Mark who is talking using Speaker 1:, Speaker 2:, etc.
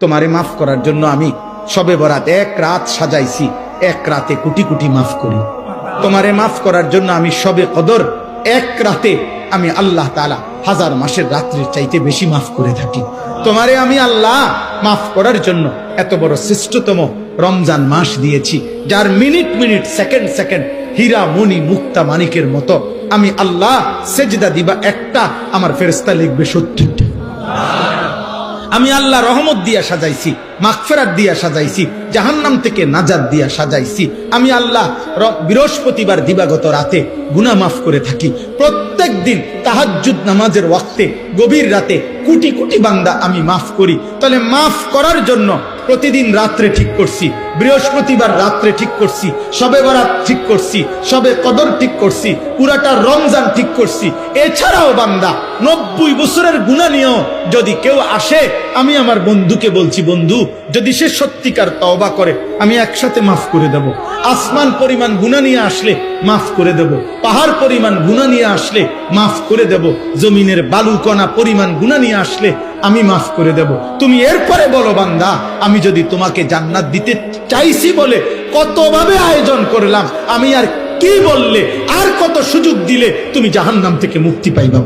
Speaker 1: তোমারে মাফ করার জন্য আমি শবে বরাত এক রাত সাজাইছি, এক রাতে কোটি কোটি মাফ করি। তোমারে মাফ করার জন্য আমি শবে কদর এক রাতে আমি আল্লাহ তাআলা হাজার মাসের রাত্রির চাইতে বেশি মাফ করে থাকি। তোমারে আমি আল্লাহ মাফ করার জন্য এত বড় শ্রেষ্ঠতম রমজান মাস দিয়েছি, যার মিনিট মিনিট সেকেন্ড সেকেন্ড হীরা মণি মুক্তা মানিকের মতো আমি আল্লাহ সেজদা দিবা একটা, আমার ফেরেশতা লিখবে 70টা। আমি আল্লাহ রহমত দিয়া সাজাইছি, মাগফিরাত দিয়া সাজাইছি, জাহান্নাম থেকে নাজাত দিয়া সাজাইছি। আমি আল্লাহ বৃহস্পতিবার দিবাগত রাতে গুনাহ মাফ করে থাকি। প্রত্যেক দিন তাহাজ্জুদ নামাজের ওয়াক্তে গভীর রাতে কোটি কোটি বান্দা আমি মাফ করি। তাহলে মাফ করার জন্য প্রতিদিন রাত্রে ঠিক করছি, বৃহস্পতিবার রাত্রে ঠিক করছি, শবে বরাত ঠিক করছি, শবে কদর ঠিক করছি, পুরাটা রমজান ঠিক করছি। এছাড়াও বান্দা 90 বছরের গুনাহ নিয়েও যদি কেউ আসে, আমি আমার বন্ধুকে বলছি, বন্ধু যদি সে সত্যিকার তওবা করে আমি একসাথে মাফ করে দেব। আসমান পরিমাণ গুনাহ নিয়ে আসলে মাফ করে দেব, পাহাড় পরিমাণ গুনাহ নিয়ে আসলে মাফ করে দেব, জমিনের বালুকণা পরিমাণ গুনাহ নিয়ে আসলে আমি মাফ করে দেব। তুমি এরপরে বলো বান্দা, আমি যদি তোমাকে জান্নাত দিতে চাইছি বলে কতভাবে আয়োজন করলাম, আমি আর কি বললে আর কত সুযোগ দিলে তুমি জাহান্নাম থেকে মুক্তি পাইবা।